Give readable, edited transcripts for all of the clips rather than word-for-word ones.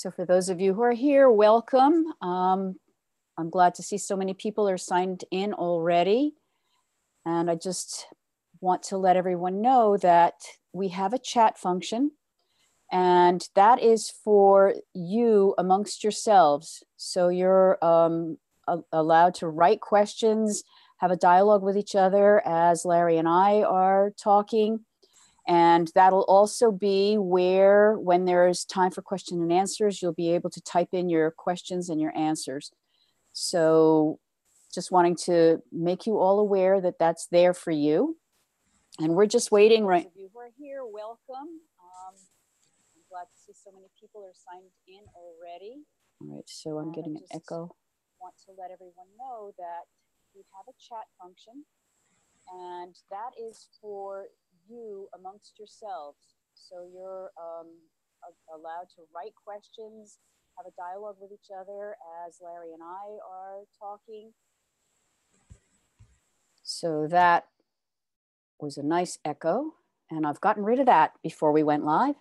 So for those of you who are here, welcome. I'm glad to see so many people are signed in already. And I just want to let everyone know that we have a chat function, and that is for you amongst yourselves. So you're allowed to write questions, have a dialogue with each other as Larry and I are talking. And that'll also be where, when there's time for question and answers, you'll be able to type in your questions and your answers. So just wanting to make you all aware that that's there for you. And we're just waiting, right? Those of you who are here, welcome. I'm glad to see so many people are signed in already. All right, so I'm getting an echo. Want to let everyone know that we have a chat function, and that is for you amongst yourselves. So you're allowed to write questions, have a dialogue with each other as Larry and I are talking. So that was a nice echo, and I've gotten rid of that before we went live.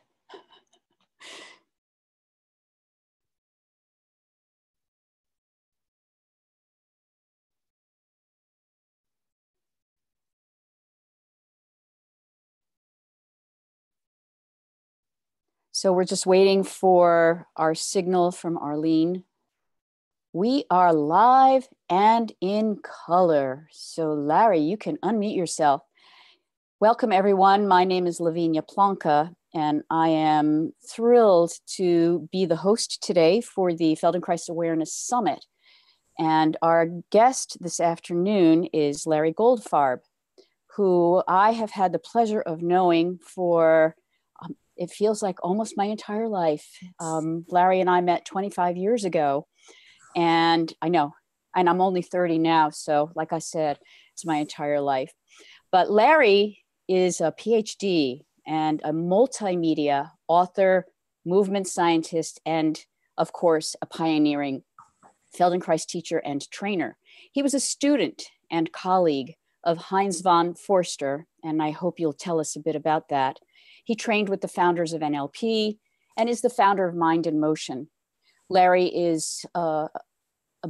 So we're just waiting for our signal from Arlene. We are live and in color. So Larry, you can unmute yourself. Welcome everyone. My name is Lavinia Plonka, and I am thrilled to be the host today for the Feldenkrais Awareness Summit. And our guest this afternoon is Larry Goldfarb, who I have had the pleasure of knowing for it feels like almost my entire life. Larry and I met 25 years ago, and I know, and I'm only 30 now. So like I said, it's my entire life. But Larry is a PhD and a multimedia author, movement scientist, and of course, a pioneering Feldenkrais teacher and trainer. He was a student and colleague of Heinz von Forster, and I hope you'll tell us a bit about that. He trained with the founders of NLP and is the founder of Mind in Motion. Larry is a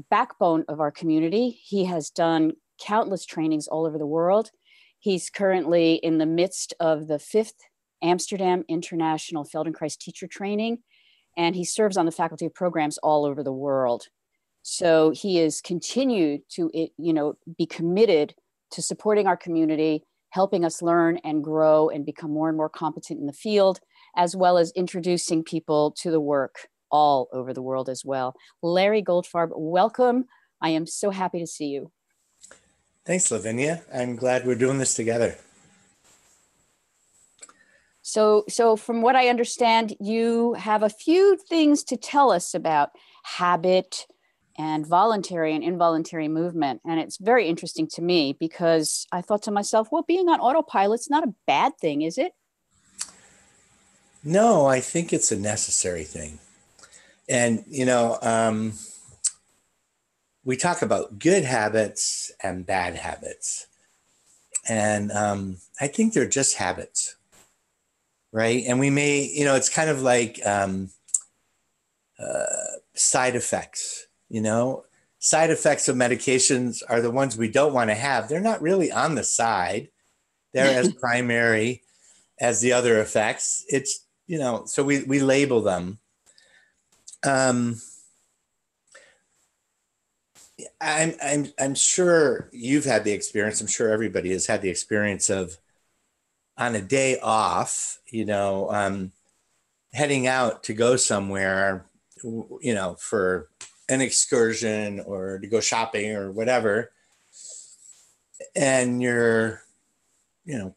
backbone of our community. He has done countless trainings all over the world. He's currently in the midst of the 5th Amsterdam International Feldenkrais Teacher Training, and he serves on the faculty of programs all over the world. So he is continued to, be committed to supporting our community, helping us learn and grow and become more and more competent in the field, as well as introducing people to the work all over the world as well. Larry Goldfarb, welcome. I am so happy to see you. Thanks, Lavinia. I'm glad we're doing this together. So from what I understand, you have a few things to tell us about habit and voluntary and involuntary movement. And it's very interesting to me because I thought to myself, well, being on autopilot's not a bad thing, is it? No, I think it's a necessary thing. And, we talk about good habits and bad habits. And I think they're just habits, right? And we may, it's kind of like side effects. Side effects of medications are the ones we don't want to have. They're not really on the side. They're as primary as the other effects. It's, so we label them. I'm sure you've had the experience. I'm sure everybody has had the experience of on a day off, heading out to go somewhere, for an excursion or to go shopping or whatever. And you're,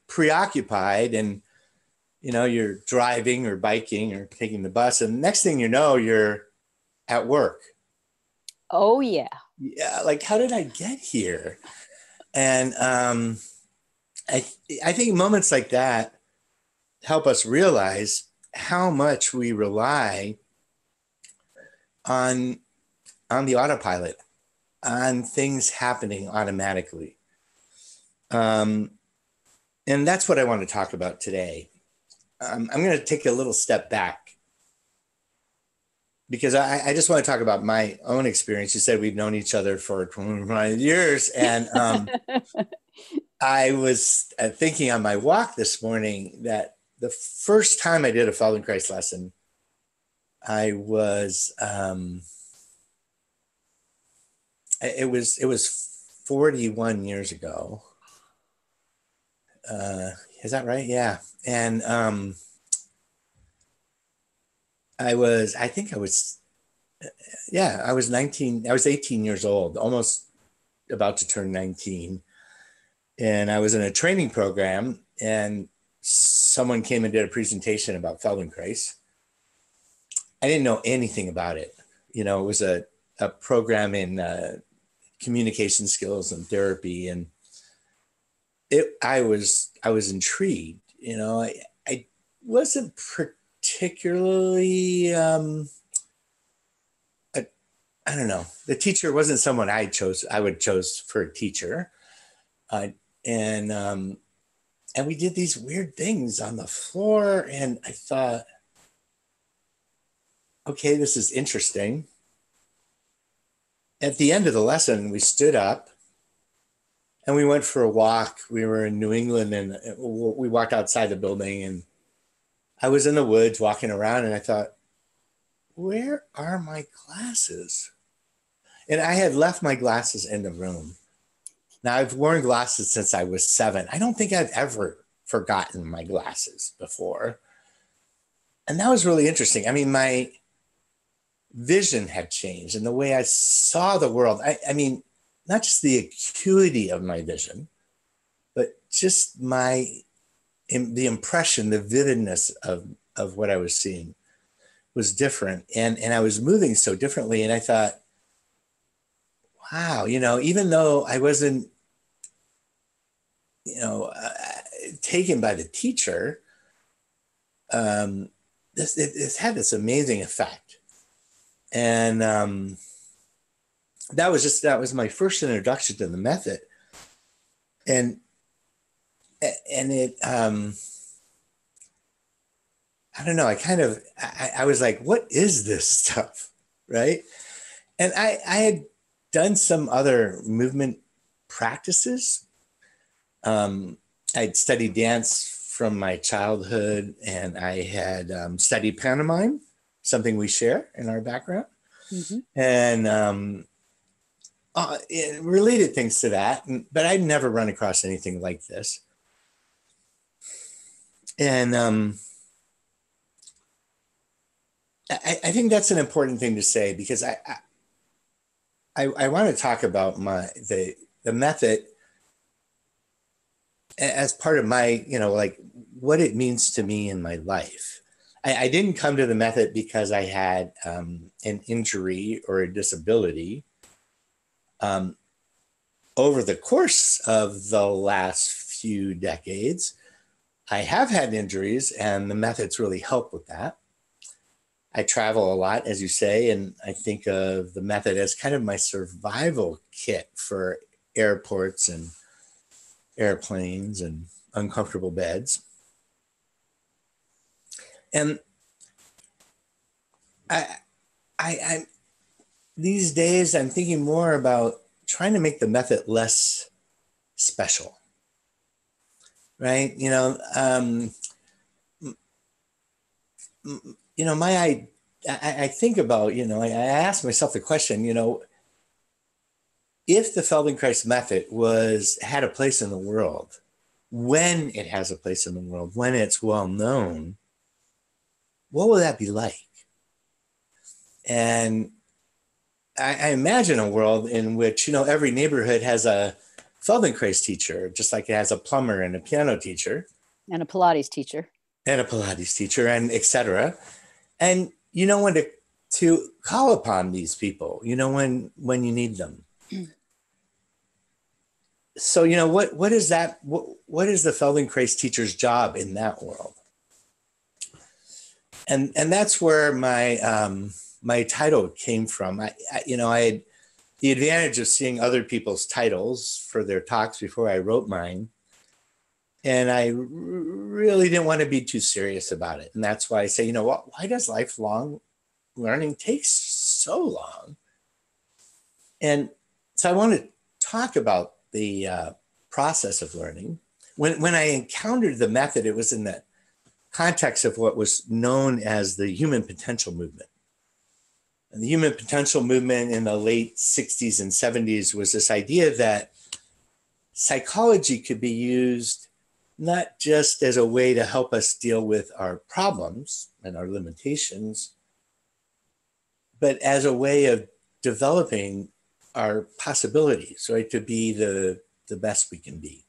preoccupied and, you're driving or biking or taking the bus. And next thing you know, you're at work. Oh, yeah. Yeah. Like, how did I get here? And I think moments like that help us realize how much we rely on the autopilot, on things happening automatically. And that's what I want to talk about today. I'm going to take a little step back. because I just want to talk about my own experience. You said we've known each other for 25 years. And I was thinking on my walk this morning that the first time I did a Feldenkrais lesson, I was, it was 41 years ago. Is that right? Yeah. And I was 19, I was 18 years old, almost about to turn 19. And I was in a training program, and someone came and did a presentation about Feldenkrais. I didn't know anything about it. It was a program in communication skills and therapy. And I was intrigued. I wasn't particularly, I don't know. The teacher wasn't someone I would choose for a teacher. And we did these weird things on the floor, and I thought, okay, this is interesting. At the end of the lesson, we stood up and we went for a walk. We were in New England, and we walked outside the building, and I was in the woods walking around, and I thought, where are my glasses? And I had left my glasses in the room. Now, I've worn glasses since I was 7. I don't think I've ever forgotten my glasses before. And that was really interesting. I mean, my vision had changed, and the way I saw the world. I mean, not just the acuity of my vision, but just the impression, the vividness of what I was seeing was different. And I was moving so differently. And I thought, wow, even though I wasn't, taken by the teacher, it had this amazing effect. And that was my first introduction to the method. And it, I don't know, I was like, what is this stuff? Right. And I had done some other movement practices. I'd studied dance from my childhood, and I had studied pantomime, something we share in our background. Mm-hmm. And related things to that, but I'd never run across anything like this. And I think that's an important thing to say, because I want to talk about the method as part of my, like what it means to me in my life. I didn't come to the method because I had an injury or a disability. Over the course of the last few decades, I have had injuries, and the methods really help with that. I travel a lot, as you say, and I think of the method as kind of my survival kit for airports and airplanes and uncomfortable beds. And I these days, I'm thinking more about trying to make the method less special, right? I think about, I ask myself the question, if the Feldenkrais method had a place in the world, when it has a place in the world, when it's well known, what will that be like? And I imagine a world in which, every neighborhood has a Feldenkrais teacher, just like it has a plumber and a piano teacher. And a Pilates teacher. And a Pilates teacher, and et cetera. And you know when to call upon these people, when you need them. So, what is that? What is the Feldenkrais teacher's job in that world? And that's where my title came from. I had the advantage of seeing other people's titles for their talks before I wrote mine. And I really didn't want to be too serious about it. And that's why I say, why does lifelong learning takes so long. And so I want to talk about the process of learning. When I encountered the method, it was in the context of what was known as the human potential movement. And the human potential movement in the late 60s and 70s was this idea that psychology could be used not just as a way to help us deal with our problems and our limitations, but as a way of developing our possibilities, right, to be the best we can be.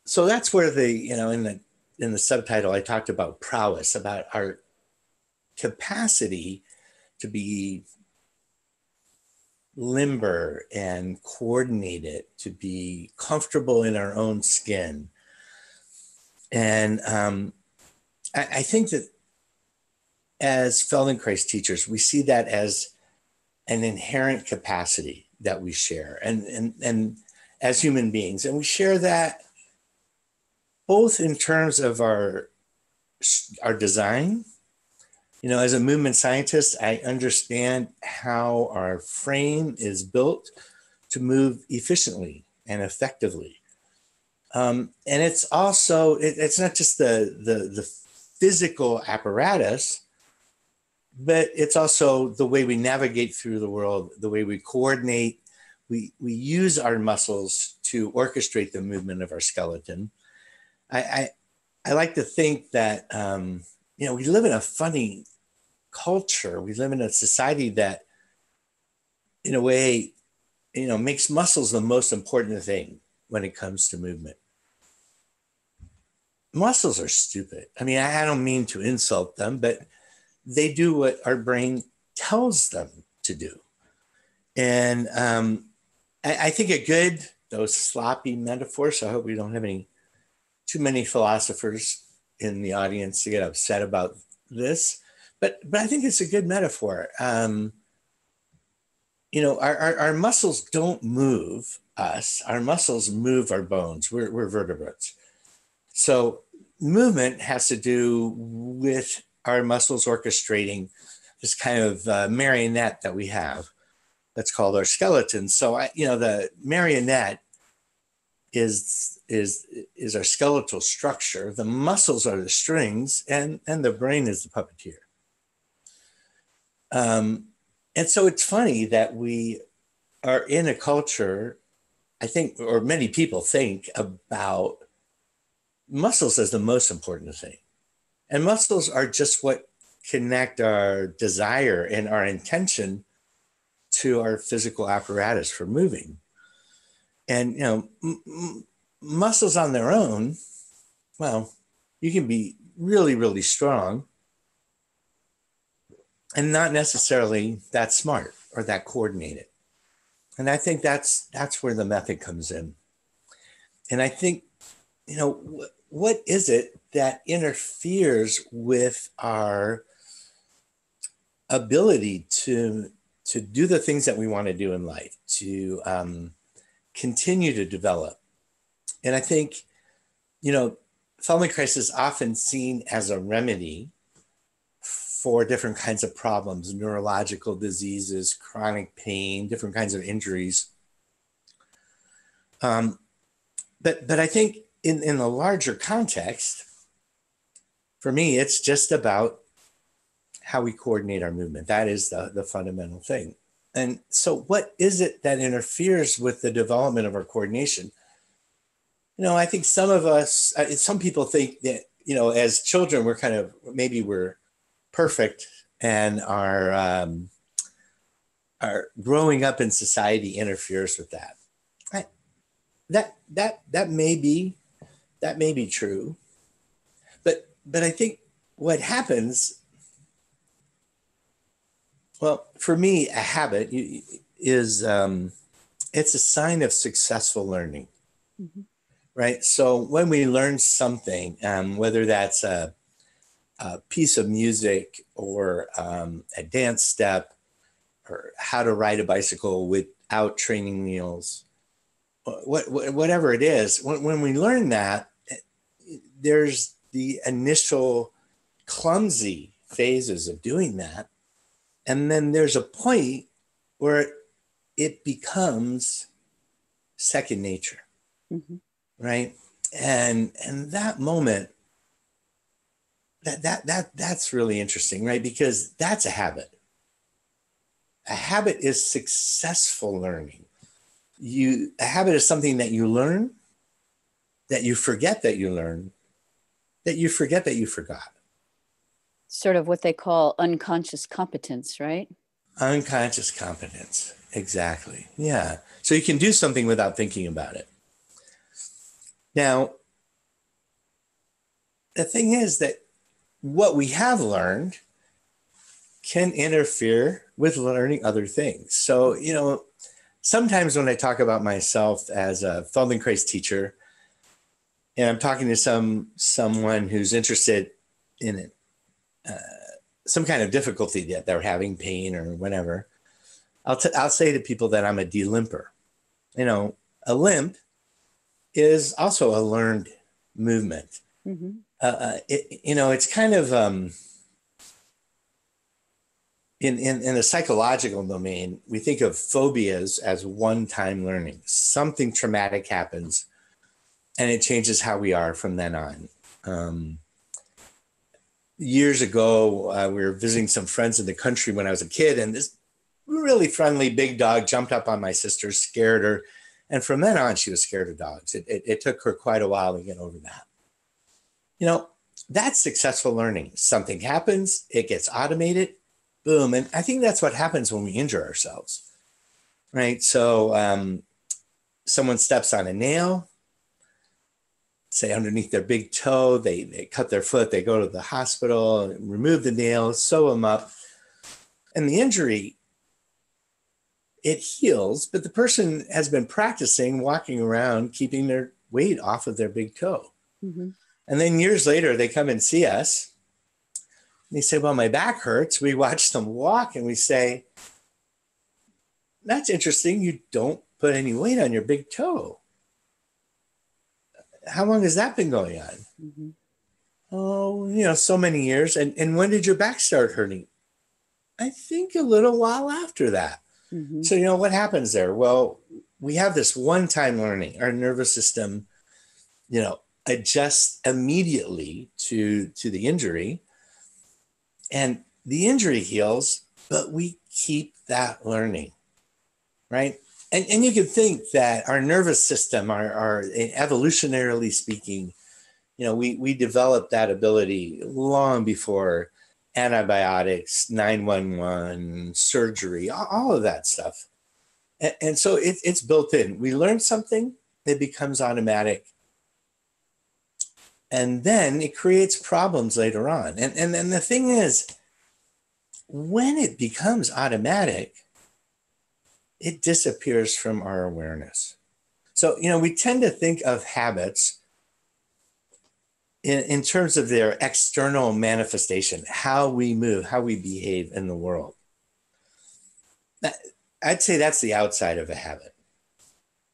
So that's where in the subtitle, I talked about prowess, about our capacity to be limber and coordinated, to be comfortable in our own skin. And I think that as Feldenkrais teachers, we see that as an inherent capacity that we share and as human beings. And we share that both in terms of our design. As a movement scientist, I understand how our frame is built to move efficiently and effectively. And it's also, it's not just the physical apparatus, but it's also the way we navigate through the world, the way we coordinate. We use our muscles to orchestrate the movement of our skeleton. I like to think that, we live in a funny culture. We live in a society that, in a way, makes muscles the most important thing when it comes to movement. Muscles are stupid. I mean, I don't mean to insult them, but they do what our brain tells them to do. And I think those sloppy metaphors, I hope we don't have too many philosophers in the audience to get upset about this, but I think it's a good metaphor. Our muscles don't move us. Our muscles move our bones. We're vertebrates. So movement has to do with our muscles orchestrating this kind of marionette that we have that's called our skeleton. So the marionette is our skeletal structure. The muscles are the strings, and the brain is the puppeteer. And so it's funny that we are in a culture, I think, or many people think about muscles as the most important thing. And muscles are just what connect our desire and our intention to our physical apparatus for moving. And, muscles on their own, well, you can be really, really strong and not necessarily that smart or that coordinated. And I think that's where the method comes in. And I think, what is it that interferes with our ability to do the things that we want to do in life, to continue to develop? And I think, Feldenkrais is often seen as a remedy for different kinds of problems, neurological diseases, chronic pain, different kinds of injuries. But I think in the larger context, for me, it's just about how we coordinate our movement. That is the fundamental thing. And so what is it that interferes with the development of our coordination? I think some people think that, as children, we're perfect and our growing up in society interferes with that. That may be true, but I think what happens, well, for me, a habit is it's a sign of successful learning, mm-hmm. Right? So when we learn something, whether that's a piece of music or a dance step or how to ride a bicycle without training wheels, whatever it is, when we learn that, there's the initial clumsy phases of doing that. And then there's a point where it becomes second nature, right? And that moment, that's really interesting, right? Because that's a habit. A habit is successful learning. A habit is something that you learn, that you forget that you learned, that you forget that you forgot. Sort of what they call unconscious competence, right? Unconscious competence. Exactly. Yeah. So you can do something without thinking about it. Now, the thing is that what we have learned can interfere with learning other things. So, sometimes when I talk about myself as a Feldenkrais teacher, and I'm talking to someone who's interested in it, some kind of difficulty that they're having, pain or whatever, I'll say to people that I'm a delimper. A limp is also a learned movement. It's kind of in the psychological domain, we think of phobias as one-time learning. Something traumatic happens, and it changes how we are from then on. Years ago, we were visiting some friends in the country when I was a kid, and this really friendly big dog jumped up on my sister, scared her. And from then on, she was scared of dogs. It took her quite a while to get over that. That's successful learning. Something happens, it gets automated, boom. And I think that's what happens when we injure ourselves, right? So someone steps on a nail, say underneath their big toe, they cut their foot, they go to the hospital, remove the nail, sew them up. And the injury, it heals, but the person has been practicing walking around, keeping their weight off of their big toe. And then years later, they come and see us. And they say, well, my back hurts. We watch them walk and we say, that's interesting. You don't put any weight on your big toe. How long has that been going on? Oh, so many years. And when did your back start hurting? I think a little while after that. So, what happens there? Well, we have this one-time learning. Our nervous system, adjusts immediately to the injury. And the injury heals, but we keep that learning, right? And you can think that our nervous system, our evolutionarily speaking, we developed that ability long before antibiotics, 911, surgery, all of that stuff. And so it's built in. We learn something, it becomes automatic. And then it creates problems later on. And then the thing is, when it becomes automatic, it disappears from our awareness. So, we tend to think of habits in terms of their external manifestation, how we move, how we behave in the world. I'd say that's the outside of a habit.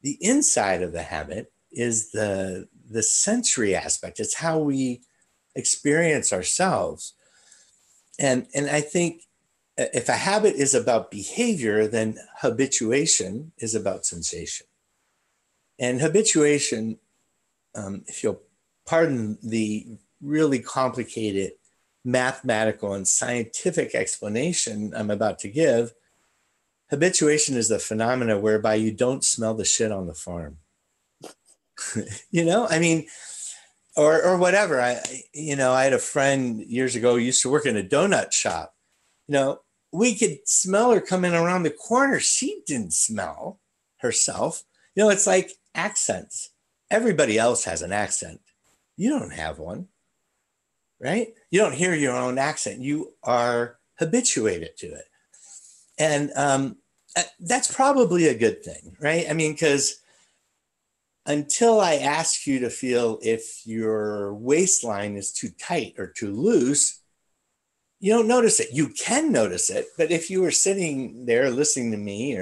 The inside of the habit is the sensory aspect. It's how we experience ourselves. And I think if a habit is about behavior, then habituation is about sensation. And habituation, if you'll pardon the really complicated mathematical and scientific explanation I'm about to give, habituation is the phenomena whereby you don't smell the shit on the farm. Or whatever. I had a friend years ago who used to work in a donut shop. We could smell her coming around the corner. She didn't smell herself. It's like accents. Everybody else has an accent. You don't have one, right? You don't hear your own accent. You are habituated to it. And that's probably a good thing, right? Because until I ask you to feel if your waistline is too tight or too loose, you don't notice it. You can notice it, but if you were sitting there listening to me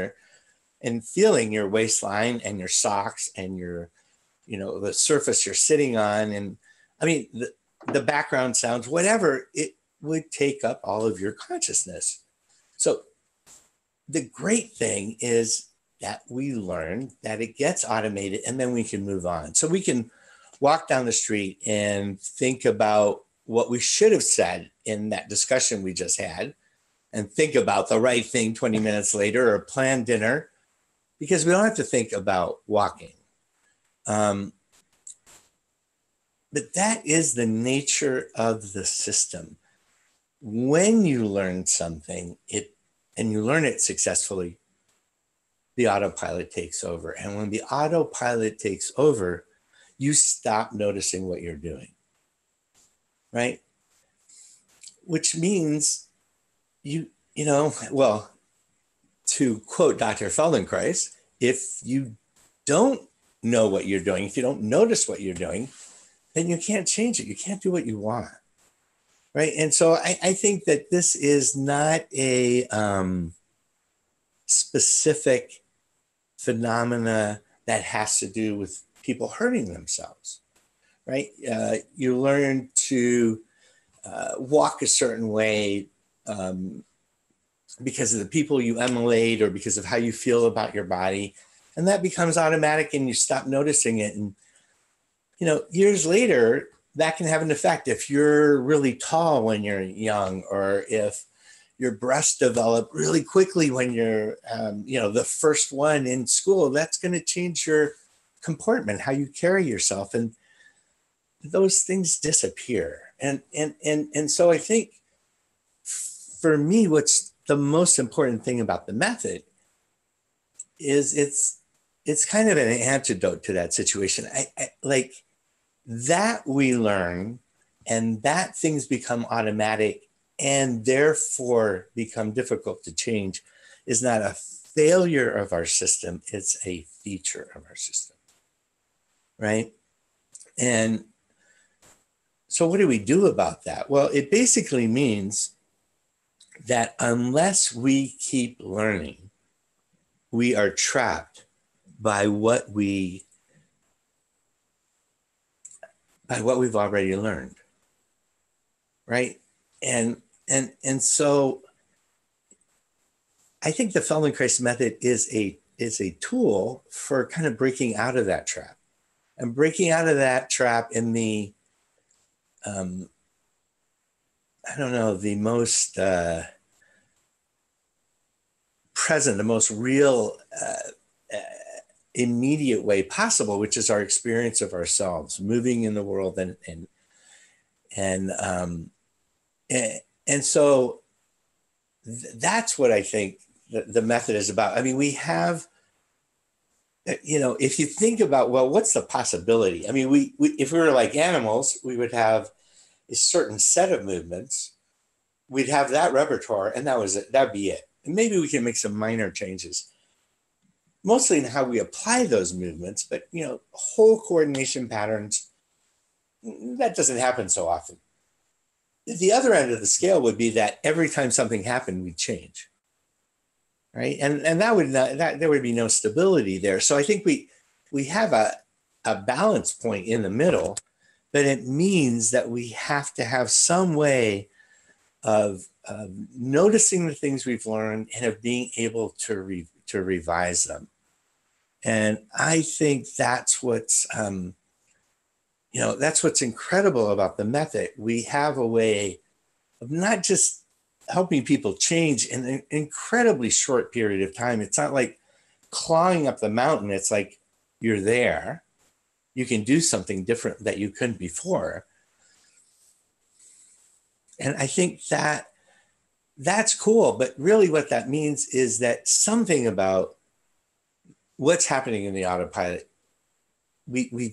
and feeling your waistline and your socks and your, the surface you're sitting on, and the background sounds, whatever, would take up all of your consciousness. So the great thing is that we learn that it gets automated and then we can move on. So we can walk down the street and think about what we should have said in that discussion we just had and think about the right thing 20 minutes later or plan dinner because we don't have to think about walking. But that is the nature of the system. When you learn something, and you learn it successfully, the autopilot takes over. And when the autopilot takes over, you stop noticing what you're doing, right? Which means well, to quote Dr. Feldenkrais, if you don't know what you're doing, if you don't notice what you're doing, then you can't change it. You can't do what you want, right? And so I think that this is not a specific phenomena that has to do with people hurting themselves, right? You learn to walk a certain way because of the people you emulate or because of how you feel about your body. And that becomes automatic and you stop noticing it. And, years later, that can have an effect. If you're really tall when you're young, or if your breasts develop really quickly when you're, the first one in school, that's going to change your comportment, how you carry yourself. And those things disappear. And so I think for me, what's the most important thing about the method is it's kind of an antidote to that situation. I like that we learn and that things become automatic and therefore become difficult to change is not a failure of our system. It's a feature of our system, right? And so what do we do about that? Well, it basically means that unless we keep learning, we are trapped by what we've already learned, right? And so I think the Feldenkrais method is a tool for kind of breaking out of that trap, and breaking out of that trap in the the most present, the most real, immediate way possible, which is our experience of ourselves moving in the world, and so that's what I think the method is about. I mean, we have, if you think about, well, what's the possibility? I mean, we if we were like animals, we would have a certain set of movements. We'd have that repertoire, and that was it. That'd be it. And maybe we can make some minor changes, mostly in how we apply those movements. But whole coordination patterns, that doesn't happen so often. The other end of the scale would be that every time something happened, we'd change, right? And there would be no stability there. So I think we have a balance point in the middle, but it means that we have to have some way of noticing the things we've learned and of being able to revise them. And I think that's what's incredible about the method. We have a way of not just helping people change in an incredibly short period of time. It's not like clawing up the mountain. It's like you're there. You can do something different that you couldn't before. And I think that's cool. But really what that means is that something about what's happening in the autopilot, we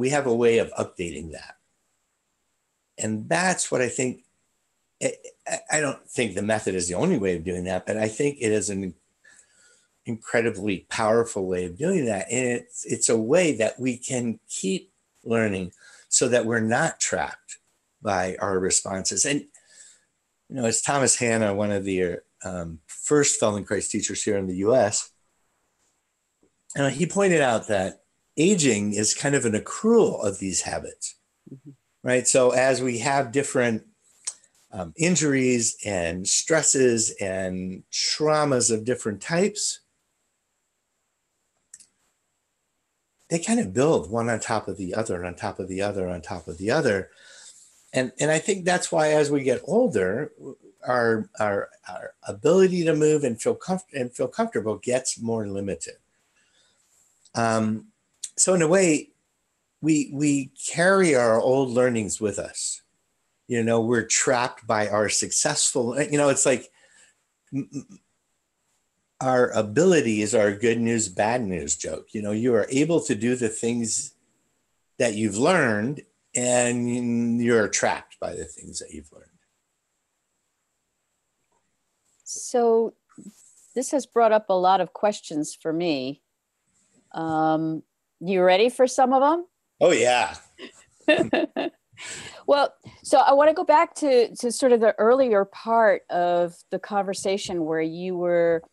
have a way of updating that. And that's what I think. I don't think the method is the only way of doing that, but I think it is an incredibly powerful way of doing that. And it's a way that we can keep learning so that we're not trapped by our responses. And, it's Thomas Hanna, one of the first Feldenkrais teachers here in the US. And he pointed out that aging is kind of an accrual of these habits, right? So as we have different injuries and stresses and traumas of different types, they kind of build one on top of the other, on top of the other, on top of the other. And I think that's why as we get older, our ability to move and feel comfortable gets more limited. So in a way, we carry our old learnings with us. You know, we're trapped by our successful, you know, it's like our ability is our good news, bad news joke. You know, you are able to do the things that you've learned and you're trapped by the things that you've learned. So this has brought up a lot of questions for me. You ready for some of them? Oh, yeah. Well, so I want to go back to sort of the earlier part of the conversation where you were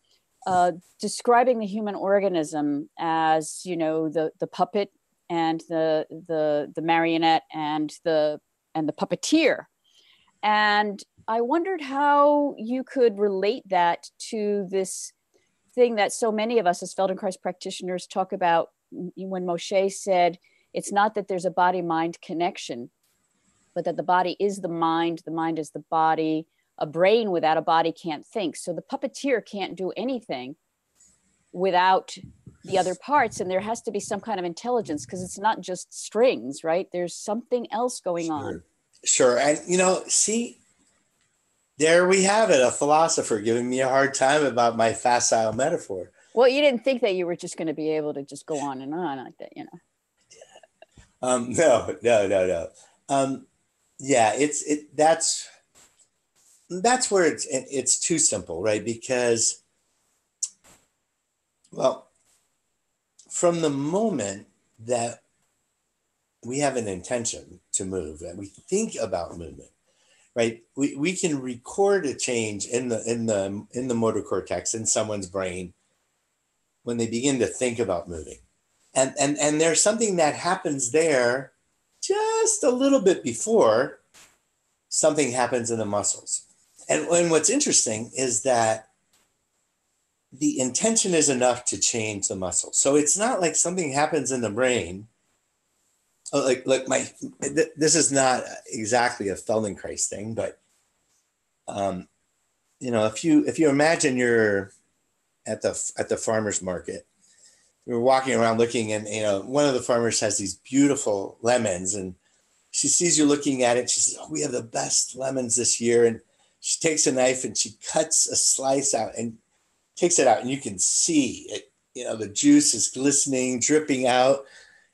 describing the human organism as, you know, the puppet and the marionette and the puppeteer. And I wondered how you could relate that to this thing that so many of us as Feldenkrais practitioners talk about when Moshe said, it's not that there's a body-mind connection, but that the body is the mind is the body. A brain without a body can't think. So the puppeteer can't do anything without the other parts. And there has to be some kind of intelligence because it's not just strings, right? There's something else going on. Sure. And, you know, see, there we have it, a philosopher giving me a hard time about my facile metaphor. Well, you didn't think that you were just going to be able to just go on and on like that, you know? No. Yeah, that's where it's too simple, right? Because, well, from the moment that we have an intention to move and we think about movement, right? We can record a change in the motor cortex in someone's brain when they begin to think about moving. And there's something that happens there just a little bit before something happens in the muscles. And what's interesting is that the intention is enough to change the muscle. So it's not like something happens in the brain. This is not exactly a Feldenkrais thing, but you know, if you imagine you're at the farmer's market, you're walking around looking, and you know, one of the farmers has these beautiful lemons, and she sees you looking at it. She says, "Oh, we have the best lemons this year." And she takes a knife and she cuts a slice out and takes it out, and you can see it. You know, the juice is glistening, dripping out.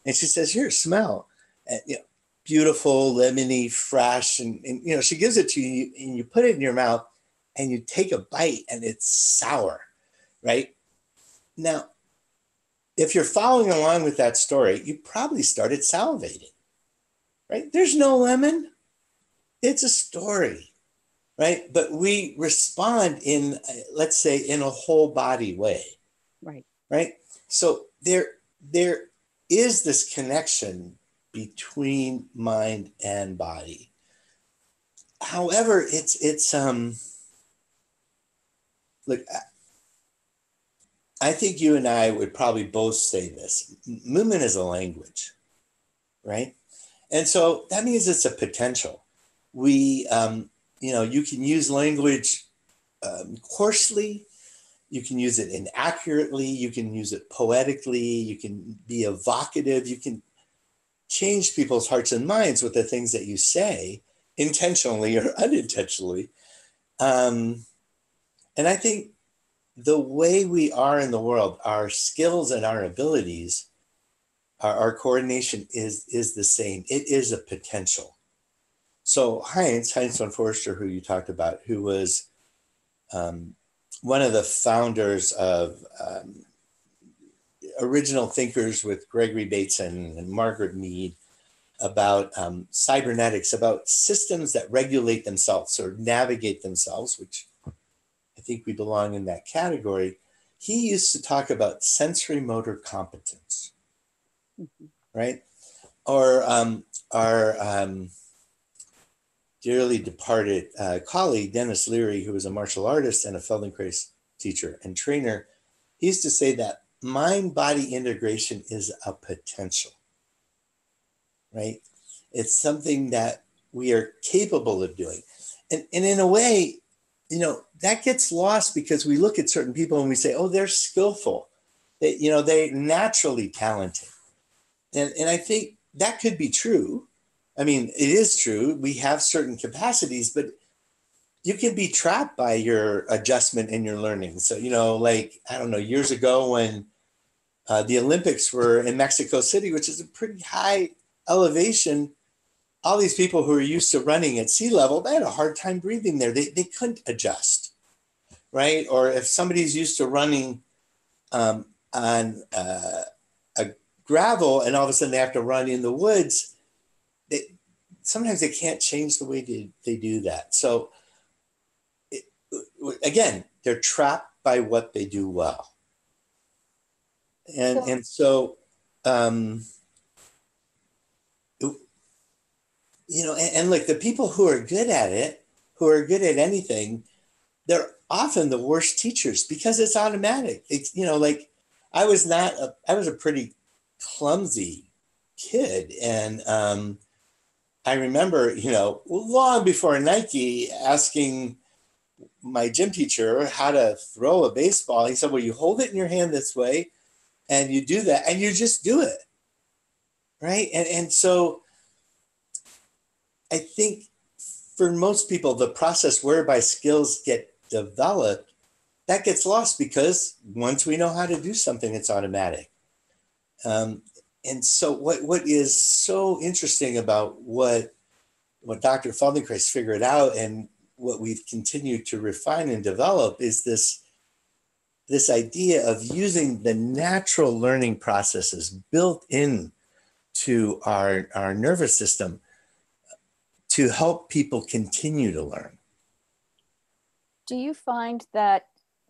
And she says, "Here, smell." And, you know, beautiful, lemony, fresh. And, you know, she gives it to you and you put it in your mouth and you take a bite and it's sour, right? Now, if you're following along with that story, you probably started salivating, right? There's no lemon. It's a story, right? But we respond in, let's say, in a whole body way, right? So there is this connection between mind and body. However, it's look, I think you and I would probably both say this. Movement is a language, right? And so that means it's a potential. We, you know, you can use language coarsely, you can use it inaccurately, you can use it poetically, you can be evocative, you can change people's hearts and minds with the things that you say, intentionally or unintentionally. And I think the way we are in the world, our skills and our abilities, our coordination is the same. It is a potential. So Heinz von Forster, who you talked about, who was one of the founders of original thinkers with Gregory Bateson and Margaret Mead about cybernetics, about systems that regulate themselves or navigate themselves, which I think we belong in that category. He used to talk about sensory motor competence, right? Or our dearly departed colleague, Dennis Leary, who was a martial artist and a Feldenkrais teacher and trainer, he used to say that mind-body integration is a potential, right? It's something that we are capable of doing. And in a way, you know, that gets lost because we look at certain people and we say, oh, they're skillful. They, you know, they're naturally talented. And I think that could be true. I mean, it is true. We have certain capacities, but you can be trapped by your adjustment and your learning. So, you know, like, I don't know, years ago when the Olympics were in Mexico City, which is a pretty high elevation, all these people who are used to running at sea level, they had a hard time breathing there. They couldn't adjust, right? Or if somebody's used to running on a gravel and all of a sudden they have to run in the woods, sometimes they can't change the way they do that. So again, they're trapped by what they do well. And so, you know, and like the people who are good at it, who are good at anything, they're often the worst teachers because it's automatic. It's, you know, like I was a pretty clumsy kid. And I remember, you know, long before Nike asking my gym teacher how to throw a baseball, he said, well, you hold it in your hand this way and you do that and you just do it. Right. And so I think for most people, the process whereby skills get developed, that gets lost because once we know how to do something, it's automatic. And so what is so interesting about what Dr. Feldenkrais figured out and what we've continued to refine and develop is this idea of using the natural learning processes built in to our nervous system to help people continue to learn. Do you find that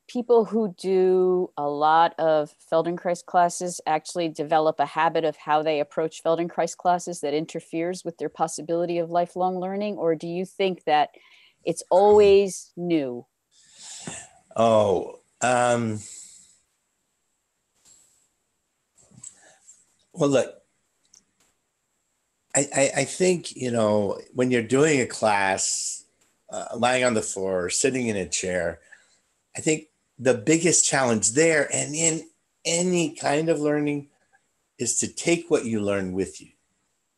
people who do a lot of Feldenkrais classes actually develop a habit of how they approach Feldenkrais classes that interferes with their possibility of lifelong learning? Or do you think that it's always new? Oh, well, look, I think, you know, when you're doing a class, lying on the floor, sitting in a chair, I think the biggest challenge there and in any kind of learning is to take what you learn with you,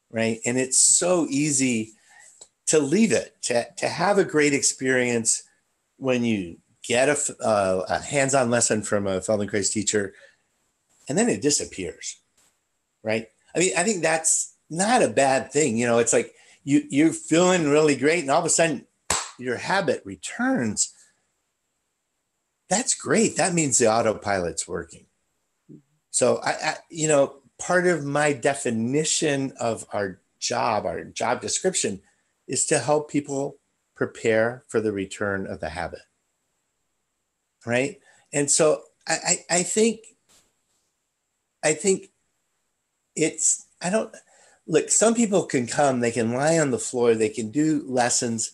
right? And it's so easy to leave it, to have a great experience when you get a hands-on lesson from a Feldenkrais teacher, and then it disappears, right? I mean, I think that's not a bad thing. You know, it's like you're feeling really great, and all of a sudden your habit returns. That's great. That means the autopilot's working. So I you know, part of my definition of our job description is to help people prepare for the return of the habit. Right. And so I think it's, I don't, look, some people can come, they can lie on the floor, they can do lessons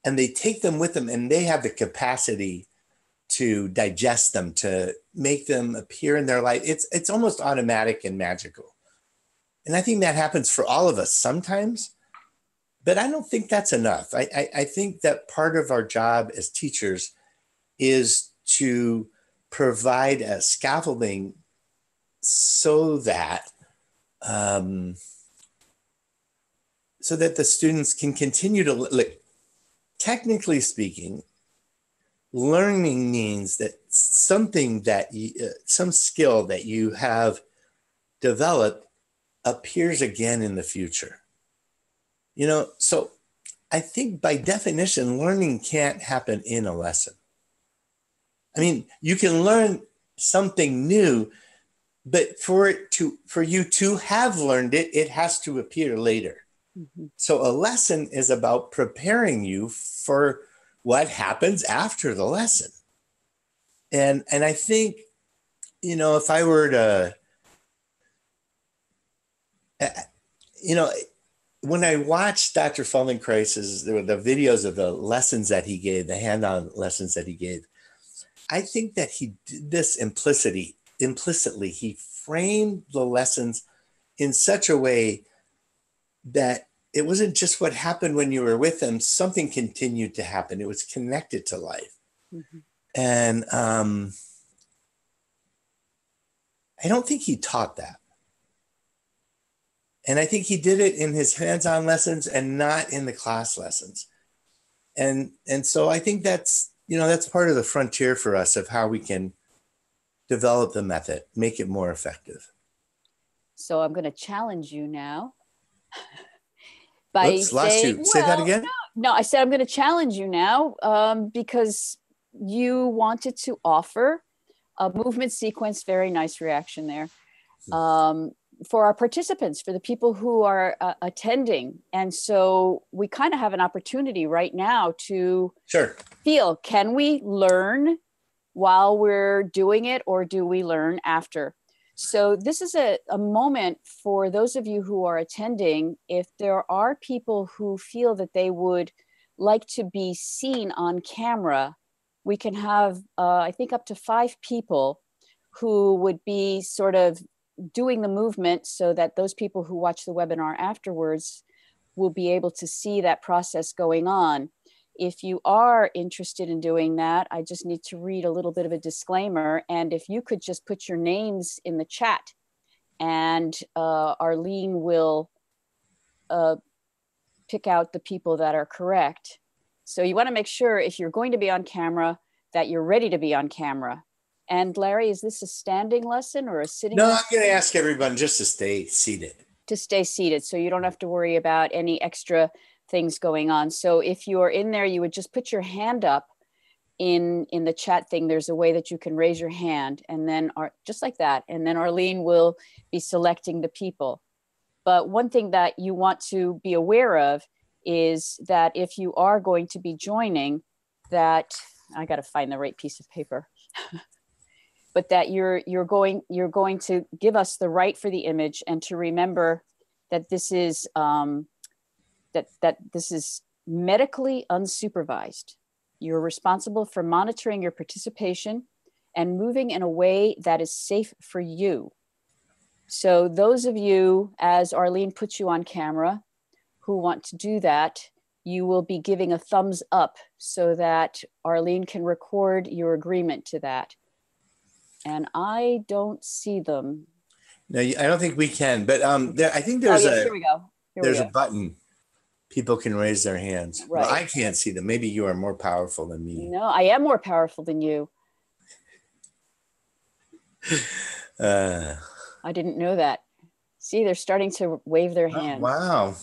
and they take them with them and they have the capacity to digest them, to make them appear in their life. It's almost automatic and magical. And I think that happens for all of us sometimes, but I don't think that's enough. I think that part of our job as teachers is to provide a scaffolding so that the students can continue to, like, technically speaking, learning means that something that some skill that you have developed appears again in the future. You know, so I think by definition, learning can't happen in a lesson. I mean, you can learn something new, but for you to have learned it, it has to appear later. Mm-hmm. So a lesson is about preparing you for what happens after the lesson. And I think, you know, if I were to, you know, when I watched Dr. Feldenkrais's the videos of the lessons that he gave, the hand-on lessons that he gave, I think that he did this implicitly. He framed the lessons in such a way that it wasn't just what happened when you were with him, something continued to happen. It was connected to life. Mm-hmm. And I don't think he taught that. And I think he did it in his hands-on lessons and not in the class lessons. And so I think that's, that's part of the frontier for us of how we can develop the method, make it more effective. So I'm going to challenge you now by Oops, lost you. Say that again? No, I said I'm going to challenge you now because you wanted to offer a movement sequence. Very nice reaction there. For our participants, for the people who are attending. And so we kind of have an opportunity right now to feel, can we learn while we're doing it, or do we learn after? So this is a moment for those of you who are attending. If there are people who feel that they would like to be seen on camera, we can have, I think, up to 5 people who would be sort of doing the movement so that those people who watch the webinar afterwards will be able to see that process going on. If you are interested in doing that, I just need to read a little bit of a disclaimer. And if you could just put your names in the chat, and Arlene will pick out the people that are correct. So you want to make sure, if you're going to be on camera, that you're ready to be on camera. And Larry, is this a standing lesson or a sitting lesson? No, I'm going to ask everyone just to stay seated. To stay seated, so you don't have to worry about any extra things going on. So if you're in there, you would just put your hand up in the chat thing. There's a way that you can raise your hand, and then just like that. And then Arlene will be selecting the people. But one thing that you want to be aware of is that if you are going to be joining, that I got to find the right piece of paper. But that you're going to give us the right for the image, and to remember that this is that this is medically unsupervised. You're responsible for monitoring your participation and moving in a way that is safe for you. So those of you, as Arlene puts you on camera, who want to do that, you will be giving a thumbs up so that Arlene can record your agreement to that. And I don't see them. No, I don't think we can, but I think there's here we go. There's a button. People can raise their hands. Right. Well, I can't see them. Maybe you are more powerful than me. No, I am more powerful than you. I didn't know that. See, they're starting to wave their hands. Oh, wow.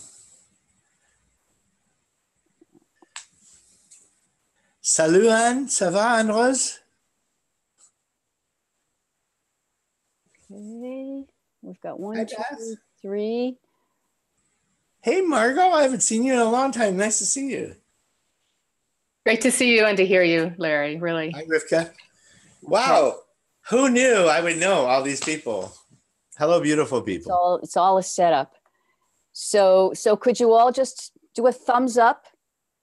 Salut Anne, ça va Anne Rose? Okay, we've got 1, 2, 3. Hey Margot, I haven't seen you in a long time. Nice to see you. Great to see you and to hear you, Larry, really. Hi, Rivka. Wow, okay. Who knew I would know all these people? Hello, beautiful people. It's all a setup. So could you all just do a thumbs up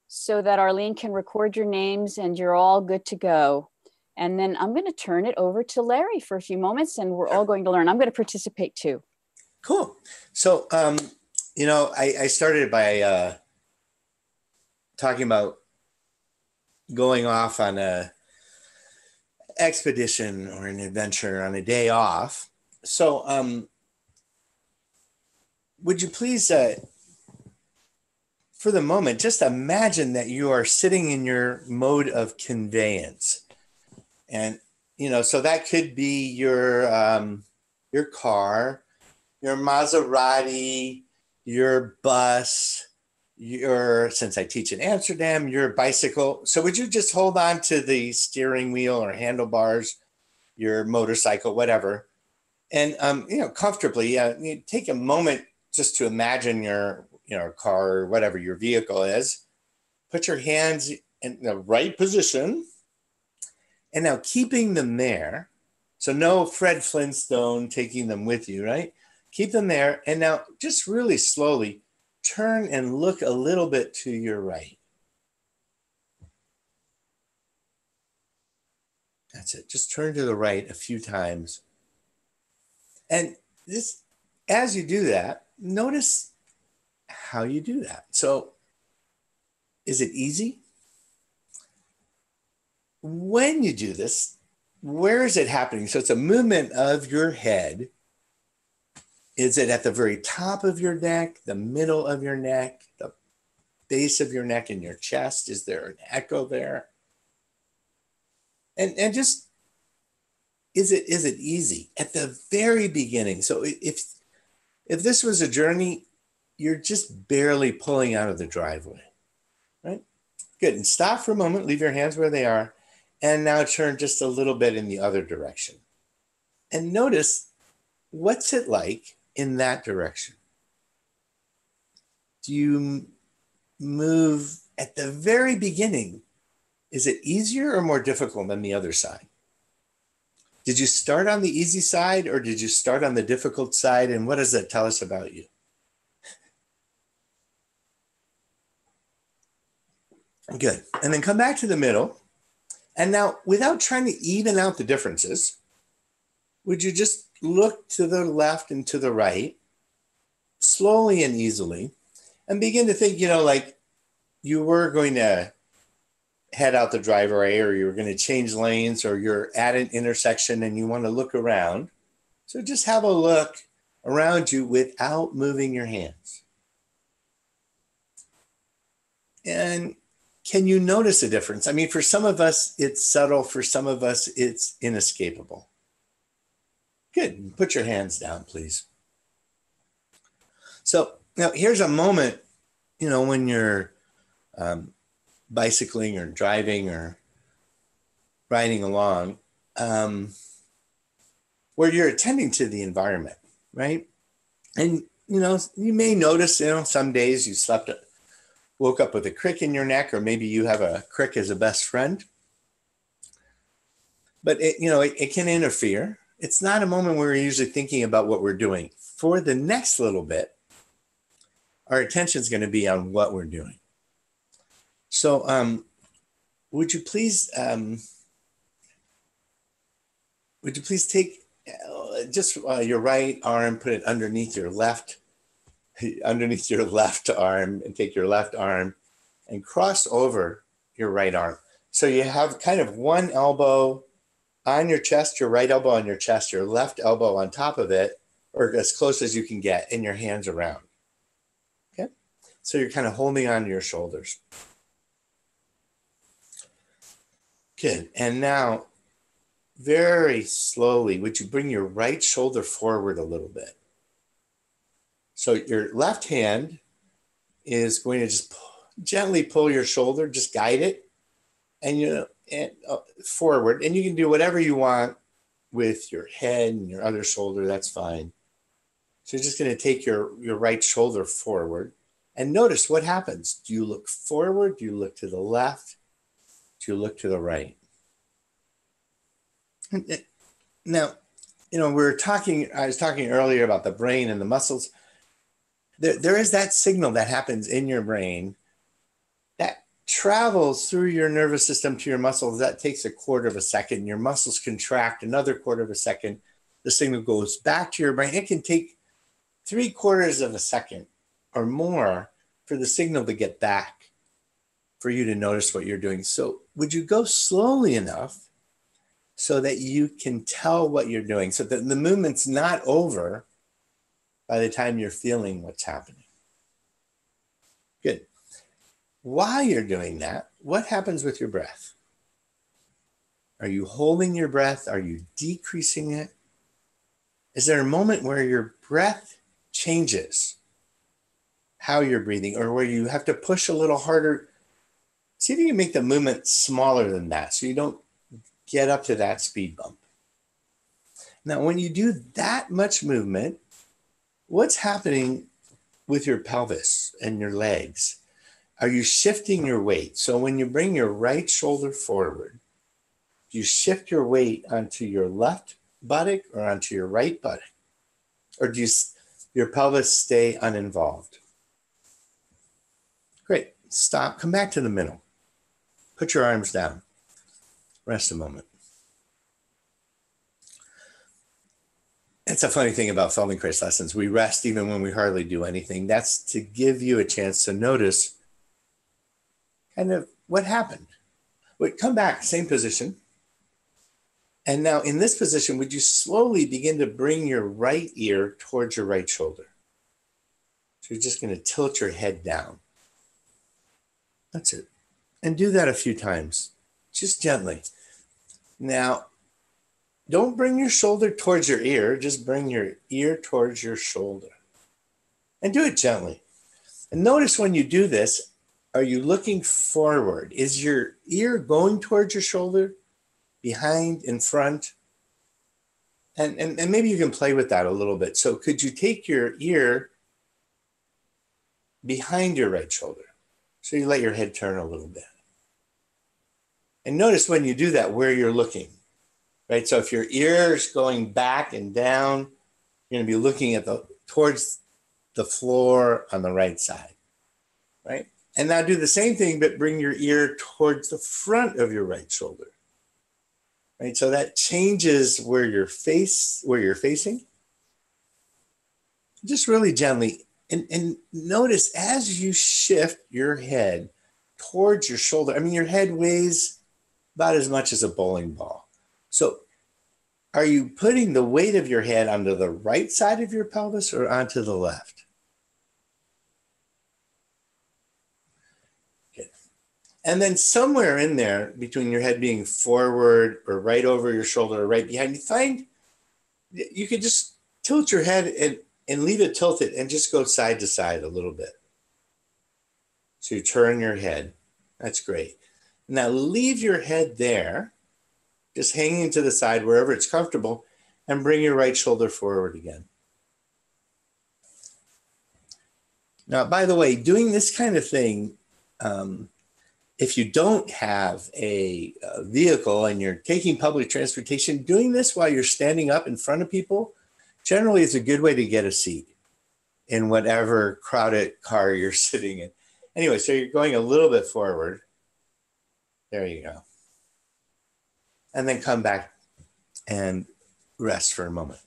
so that Arlene can record your names and you're all good to go? And then I'm going to turn it over to Larry for a few moments, and we're all going to learn. I'm going to participate too. Cool. So, I started by talking about going off on a expedition or an adventure on a day off. So, would you please, for the moment, just imagine that you are sitting in your mode of conveyance. And, so that could be your car, your Maserati, your bus, since I teach in Amsterdam, your bicycle. So would you just hold on to the steering wheel or handlebars, your motorcycle, whatever, and, comfortably, you take a moment just to imagine your, car or whatever your vehicle is. Put your hands in the right position. And now keeping them there, so no Fred Flintstone taking them with you, right? Keep them there. And now just really slowly turn and look a little bit to your right. That's it. Just turn to the right a few times. And this, as you do that, notice how you do that. So, is it easy? When you do this, where is it happening? So it's a movement of your head. Is it at the very top of your neck, the middle of your neck, the base of your neck and your chest? Is there an echo there? And just, is it easy at the very beginning? So if this was a journey, you're just barely pulling out of the driveway, right? Good. And stop for a moment, leave your hands where they are, and now turn just a little bit in the other direction. And notice, what's it like in that direction? Do you move at the very beginning? Is it easier or more difficult than the other side? Did you start on the easy side or did you start on the difficult side? And what does that tell us about you? Good. And then come back to the middle. And now, without trying to even out the differences, would you just look to the left and to the right, slowly and easily, and begin to think, like you were going to head out the driveway, or you were going to change lanes, or you're at an intersection and you want to look around. So just have a look around you without moving your hands. And can you notice a difference? I mean, for some of us, it's subtle. For some of us, it's inescapable. Good. Put your hands down, please. So now here's a moment, when you're bicycling or driving or riding along, where you're attending to the environment, right? And, you may notice, some days you woke up with a crick in your neck, or maybe you have a crick as a best friend. But it can interfere. It's not a moment where we're usually thinking about what we're doing. For the next little bit, our attention is going to be on what we're doing. So would you please take just your right arm, put it underneath your left arm, and take your left arm and cross over your right arm. So you have kind of one elbow on your chest, your right elbow on your chest, your left elbow on top of it, or as close as you can get, and your hands around. Okay? So you're kind of holding on to your shoulders. Good. And now, very slowly, would you bring your right shoulder forward a little bit? So your left hand is going to just gently pull your shoulder, just guide it, and forward. And you can do whatever you want with your head and your other shoulder. That's fine. So you're just going to take your right shoulder forward, and notice what happens. Do you look forward? Do you look to the left? Do you look to the right? Now, I was talking earlier about the brain and the muscles. There is that signal that happens in your brain that travels through your nervous system to your muscles. That takes a quarter of a second. Your muscles contract another quarter of a second. The signal goes back to your brain. It can take 3/4 of a second or more for the signal to get back, for you to notice what you're doing. So would you go slowly enough so that you can tell what you're doing, so that the movement's not over by the time you're feeling what's happening? Good. While you're doing that, what happens with your breath? Are you holding your breath? Are you decreasing it? Is there a moment where your breath changes how you're breathing, or where you have to push a little harder? See if you can make the movement smaller than that, so you don't get up to that speed bump. Now, when you do that much movement, what's happening with your pelvis and your legs? Are you shifting your weight? So when you bring your right shoulder forward, do you shift your weight onto your left buttock or onto your right buttock? Or do your pelvis stay uninvolved? Great. Stop. Come back to the middle. Put your arms down. Rest a moment. It's a funny thing about Feldenkrais lessons. We rest even when we hardly do anything. That's to give you a chance to notice kind of what happened. Wait, come back, same position. And now in this position, would you slowly begin to bring your right ear towards your right shoulder? So you're just going to tilt your head down. That's it. And do that a few times, just gently. Now, don't bring your shoulder towards your ear, just bring your ear towards your shoulder. And do it gently. And notice when you do this, are you looking forward? Is your ear going towards your shoulder, behind, in front? And maybe you can play with that a little bit. So could you take your ear behind your right shoulder? So you let your head turn a little bit. And notice when you do that, where you're looking, right? So if your ear is going back and down, you're going to be looking at towards the floor on the right side, right? And now do the same thing, but bring your ear towards the front of your right shoulder, right? So that changes where you're facing. Just really gently. And notice as you shift your head towards your shoulder, I mean, your head weighs about as much as a bowling ball. So are you putting the weight of your head onto the right side of your pelvis or onto the left? Good. And then somewhere in there, between your head being forward or right over your shoulder or right behind, you could just tilt your head and leave it tilted and just go side to side a little bit. So you turn your head. That's great. Now leave your head there, just hanging to the side wherever it's comfortable, and bring your right shoulder forward again. Now, by the way, doing this kind of thing, if you don't have a vehicle and you're taking public transportation, doing this while you're standing up in front of people, generally it's a good way to get a seat in whatever crowded car you're sitting in. Anyway, so you're going a little bit forward. There you go. And then come back and rest for a moment.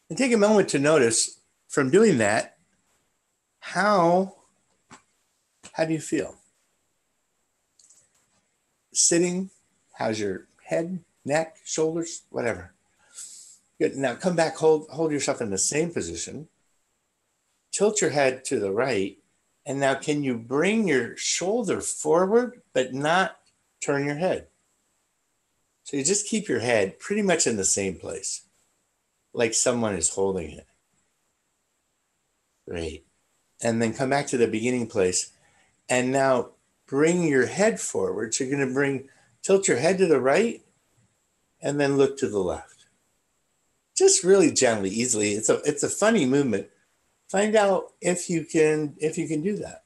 And take a moment to notice from doing that, how do you feel? Sitting, how's your head, neck, shoulders, whatever. Good. Now come back, hold yourself in the same position. Tilt your head to the right. And now can you bring your shoulder forward, but not turn your head? So you just keep your head pretty much in the same place, like someone is holding it. Great. And then come back to the beginning place. And now bring your head forward. So you're going to tilt your head to the right and then look to the left. Just really gently, easily. It's a funny movement. Find out if you can do that.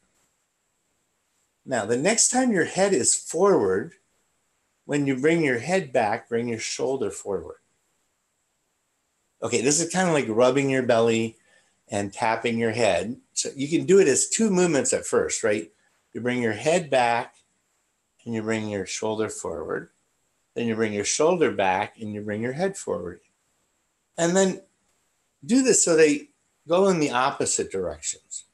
Now, the next time your head is forward, when you bring your head back, bring your shoulder forward. Okay, this is kind of like rubbing your belly and tapping your head. So you can do it as two movements at first, right? You bring your head back and you bring your shoulder forward. Then you bring your shoulder back and you bring your head forward. And then do this so they go in the opposite directions.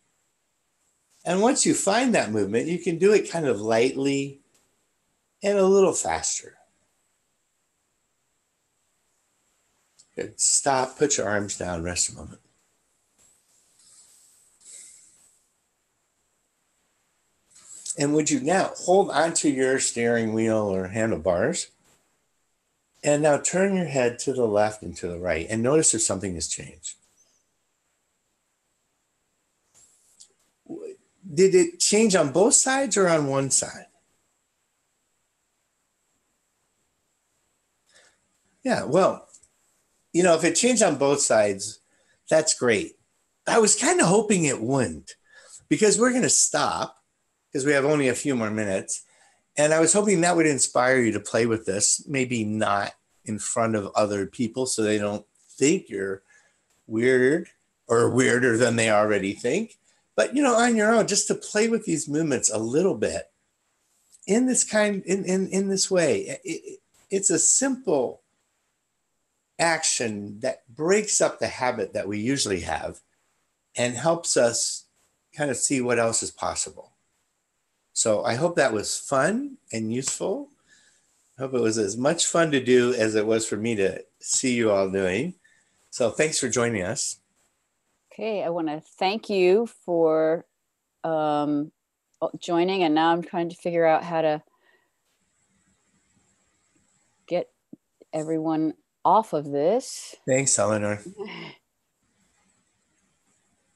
And once you find that movement, you can do it kind of lightly and a little faster. Good. Stop, put your arms down, rest a moment. And would you now hold onto your steering wheel or handlebars? And now turn your head to the left and to the right and notice if something has changed. Did it change on both sides or on one side? Yeah, well, if it changed on both sides, that's great. I was kind of hoping it wouldn't, because we're going to stop because we have only a few more minutes. And I was hoping that would inspire you to play with this, maybe not in front of other people so they don't think you're weird or weirder than they already think. But, on your own, just to play with these movements a little bit in this in this way, it's a simple action that breaks up the habit that we usually have and helps us kind of see what else is possible. So I hope that was fun and useful. I hope it was as much fun to do as it was for me to see you all doing. So thanks for joining us. Okay, I want to thank you for joining, and now I'm trying to figure out how to get everyone off of this. Thanks, Eleanor.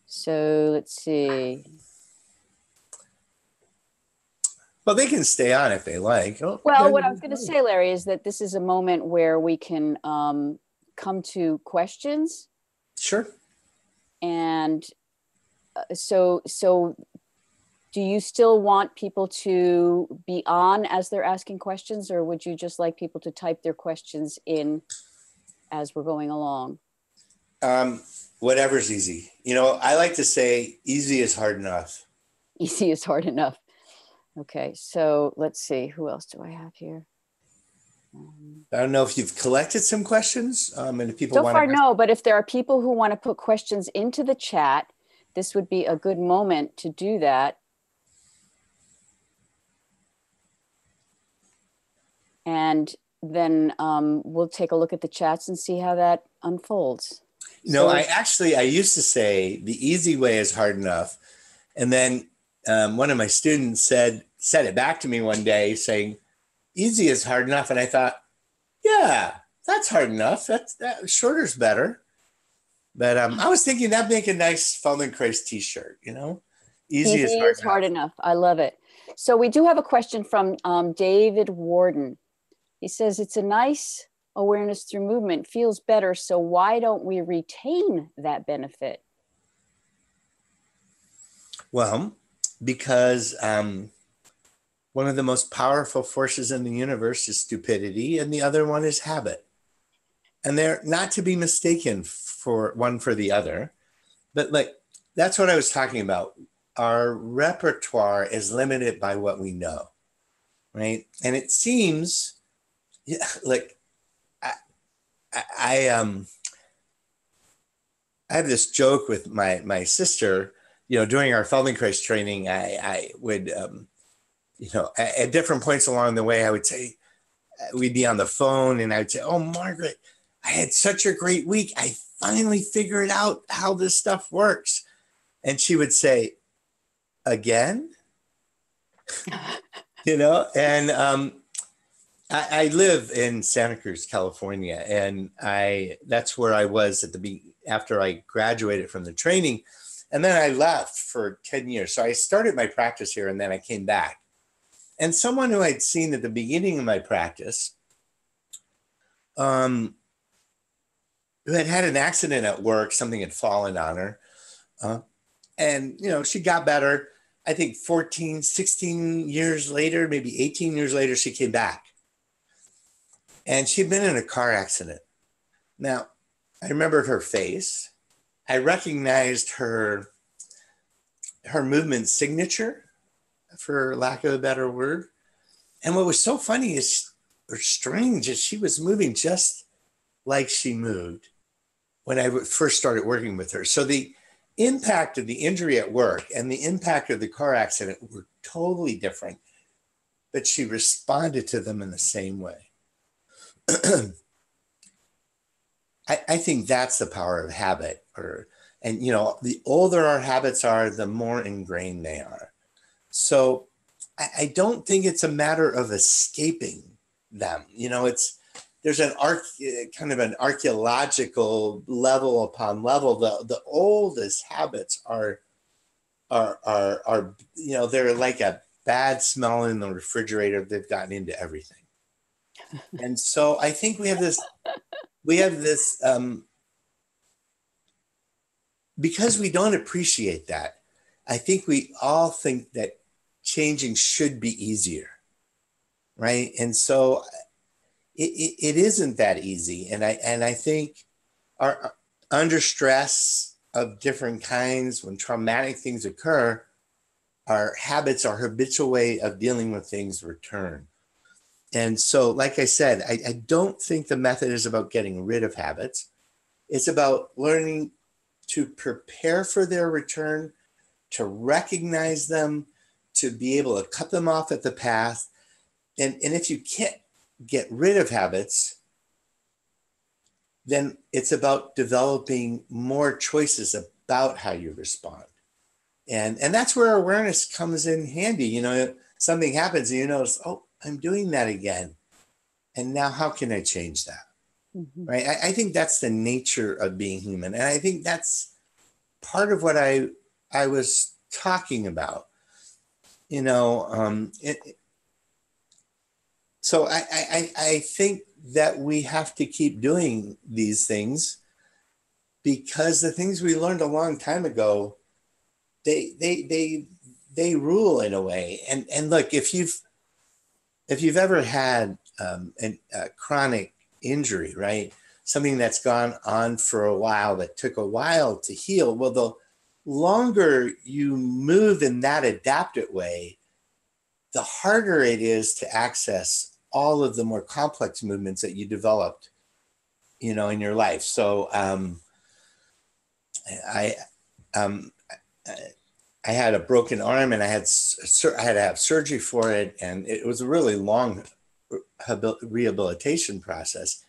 So let's see. Well, they can stay on if they like. Well, what I was going to say, Larry, is that this is a moment where we can come to questions. Sure. And so do you still want people to be on as they're asking questions, or would you just like people to type their questions in as we're going along? Whatever's easy. I like to say easy is hard enough. Easy is hard enough. Okay, so let's see. Who else do I have here? I don't know if you've collected some questions, and if people so far, no, but if there are people who want to put questions into the chat, this would be a good moment to do that. And then we'll take a look at the chats and see how that unfolds. I used to say the easy way is hard enough. And then one of my students said it back to me one day saying, easy is hard enough. And I thought, yeah, that's hard enough. That shorter's better. But I was thinking that'd make a nice Feldenkrais t-shirt, Easy is hard enough. I love it. So we do have a question from David Warden. He says, it's a nice awareness through movement, feels better. So why don't we retain that benefit? Well, because one of the most powerful forces in the universe is stupidity, and the other one is habit. And they're not to be mistaken for one for the other. But that's what I was talking about. Our repertoire is limited by what we know, right? And it seems I have this joke with my sister. During our Feldenkrais training, I would, at different points along the way, I would say, we'd be on the phone and I would say, oh, Margaret, I had such a great week. I finally figured out how this stuff works. And she would say, again? And I live in Santa Cruz, California, and that's where I was after I graduated from the training. And then I left for 10 years. So I started my practice here and then I came back. And someone who I'd seen at the beginning of my practice, who had an accident at work, something had fallen on her. And she got better. I think 14, 16 years later, maybe 18 years later, she came back. And she'd been in a car accident. Now, I remembered her face. I recognized her movement signature, for lack of a better word. And what was so funny or strange is she was moving just like she moved when I first started working with her. So the impact of the injury at work and the impact of the car accident were totally different, but she responded to them in the same way. I think that's the power of habit, and the older our habits are, the more ingrained they are. So I don't think it's a matter of escaping them. There's kind of an archaeological level upon level. The oldest habits are they're like a bad smell in the refrigerator. They've gotten into everything. And so I think we have this, because we don't appreciate that, I think we all think that changing should be easier, right? And so it isn't that easy. And I think under stress, of different kinds, when traumatic things occur, our habits, our habitual way of dealing with things return. And so, like I said, I don't think the method is about getting rid of habits. It's about learning to prepare for their return, to recognize them, to be able to cut them off at the path. And if you can't get rid of habits, then it's about developing more choices about how you respond. And that's where awareness comes in handy. You know, something happens and you notice, oh, I'm doing that again. And now how can I change that? Mm-hmm. Right? I think that's the nature of being human. And I think that's part of what I was talking about. You know, so I think that we have to keep doing these things, because the things we learned a long time ago, they rule in a way. And look, if you've ever had a chronic injury, right? Something that's gone on for a while, that took a while to heal. Well, the longer you move in that adaptive way, the harder it is to access all of the more complex movements that you developed, you know, in your life. So I had a broken arm, and I had to have surgery for it, and it was a really long rehabilitation process.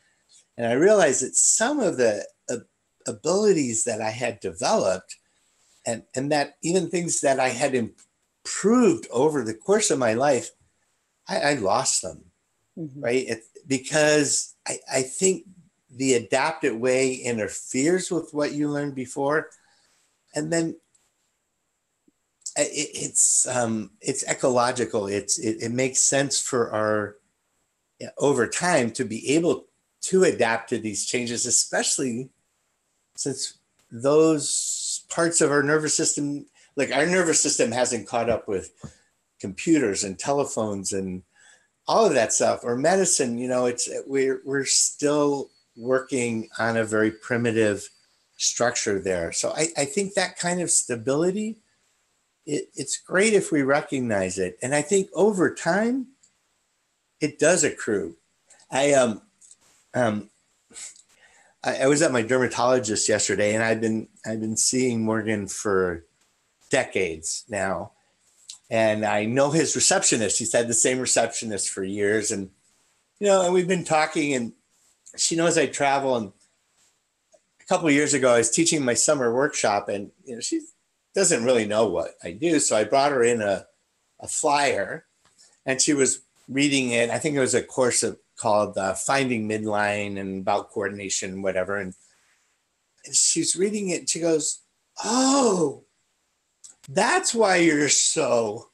And I realized that some of the abilities that I had developed, and that even things that I had improved over the course of my life, I lost them, mm-hmm. right? Because I think the adaptive way interferes with what you learned before, and then it's ecological. It makes sense for our over time to be able to adapt to these changes, especially since those parts of our nervous system, like our nervous system, hasn't caught up with computers and telephones and all of that stuff, or medicine. You know, we're still working on a very primitive structure there. So I think that kind of stability, it's great if we recognize it. And I think over time, it does accrue. I was at my dermatologist yesterday, and I've been seeing Morgan for decades now. And I know his receptionist. He's had the same receptionist for years. And, you know, and we've been talking, and she knows I travel. And a couple of years ago, I was teaching my summer workshop, and, you know, she doesn't really know what I do. So I brought her in a flyer, and she was reading it. I think it was a course called Finding Midline, and about coordination and whatever. And she's reading it, and she goes, "Oh, that's why you're so."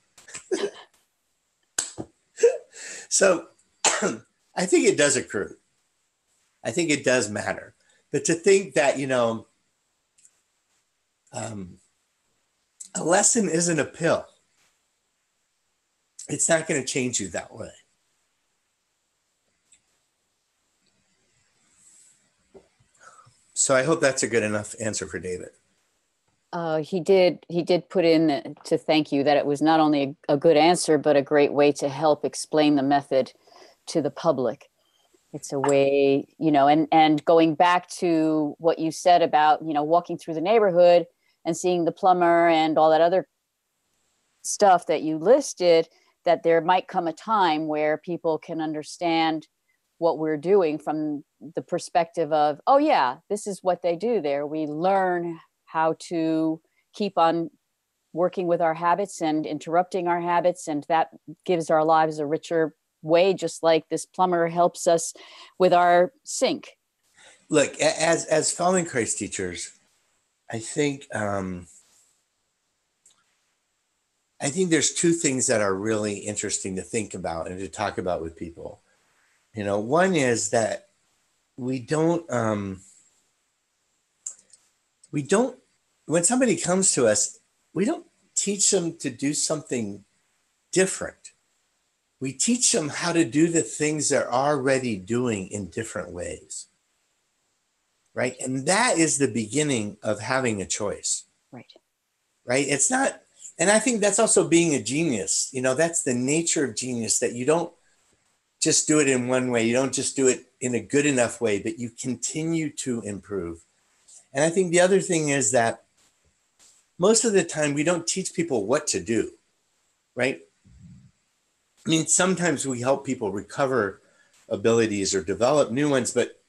So I think it does accrue. I think it does matter. But to think that, you know, a lesson isn't a pill. It's not going to change you that way. So I hope that's a good enough answer for David. He did put in to thank you that it was not only a good answer, but a great way to help explain the method to the public. It's a way, you know, and going back to what you said about, you know, walking through the neighborhood and seeing the plumber and all that other stuff that you listed, that there might come a time where people can understand what we're doing from the perspective of, oh yeah, this is what they do there. We learn how to keep on working with our habits and interrupting our habits, and that gives our lives a richer way, just like this plumber helps us with our sink. Look, as Feldenkrais teachers, I think there's two things that are really interesting to think about and to talk about with people. You know, one is that we don't, when somebody comes to us, we don't teach them to do something different. We teach them how to do the things they're already doing in different ways. right? And that is the beginning of having a choice. Right. Right. It's not, and I think that's also being a genius. You know, that's the nature of genius, that you don't just do it in one way. You don't just do it in a good enough way, but you continue to improve. And I think the other thing is that most of the time we don't teach people what to do, right? I mean, sometimes we help people recover abilities or develop new ones, but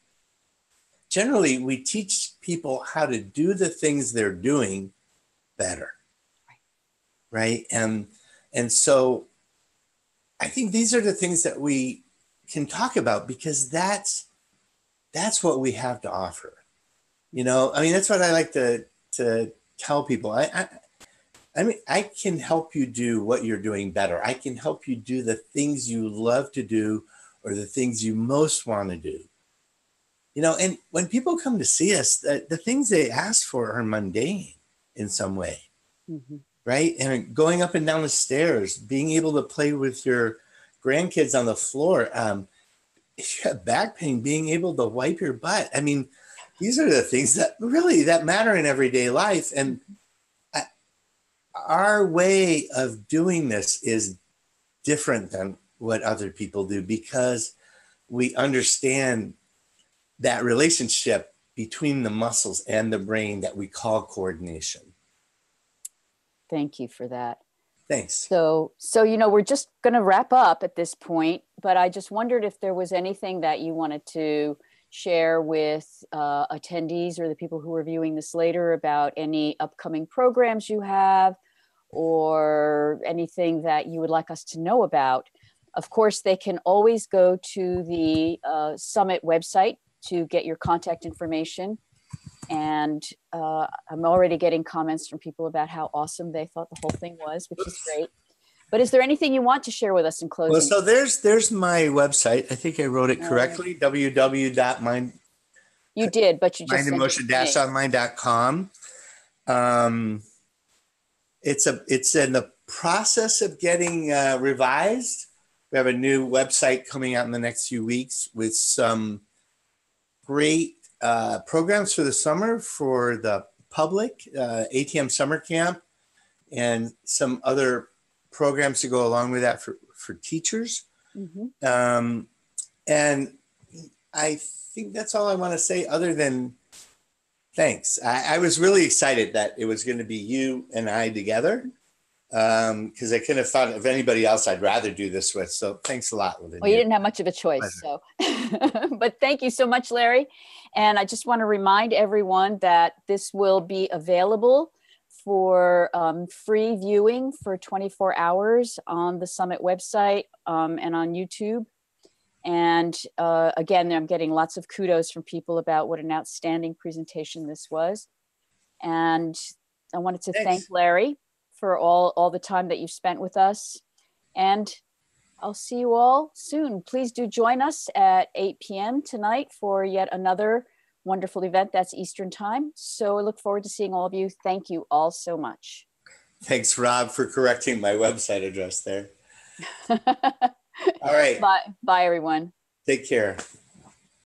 generally we teach people how to do the things they're doing better, right? And so I think these are the things that we can talk about, because that's what we have to offer. You know, I mean, that's what I like to tell people. I mean, I can help you do what you're doing better. I can help you do the things you love to do, or the things you most want to do. You know, and when people come to see us, the things they ask for are mundane in some way, right? And going up and down the stairs, being able to play with your grandkids on the floor. If you have back pain, being able to wipe your butt. I mean, these are the things that matter in everyday life. And our way of doing this is different than what other people do, because we understand that relationship between the muscles and the brain that we call coordination. Thank you for that. Thanks. So, you know, we're just going to wrap up at this point, but I just wondered if there was anything that you wanted to share with attendees or the people who are viewing this later about any upcoming programs you have, or anything that you would like us to know about. Of course, they can always go to the Summit website to get your contact information. And I'm already getting comments from people about how awesome they thought the whole thing was, which is great. But is there anything you want to share with us in closing? Well, so there's my website. I think I wrote it correctly. www.mind. You did, but you just mindemotion-online.com. It's in the process of getting revised. We have a new website coming out in the next few weeks with some great programs for the summer for the public, ATM summer camp, and some other programs to go along with that for teachers. And I think that's all I want to say, other than thanks. I was really excited that it was going to be you and I together, because I couldn't have thought of anybody else I'd rather do this with. So thanks a lot, Lavinia. Well, you didn't have much of a choice. So, but thank you so much, Larry. And I just want to remind everyone that this will be available for free viewing for 24 hours on the Summit website and on YouTube. And again, I'm getting lots of kudos from people about what an outstanding presentation this was. And I wanted to thank Larry for all the time that you've spent with us. And I'll see you all soon. Please do join us at 8 p.m. tonight for yet another wonderful event. That's Eastern time. So I look forward to seeing all of you. Thank you all so much. Thanks, Rob, for correcting my website address there. All right. Bye, everyone. Take care.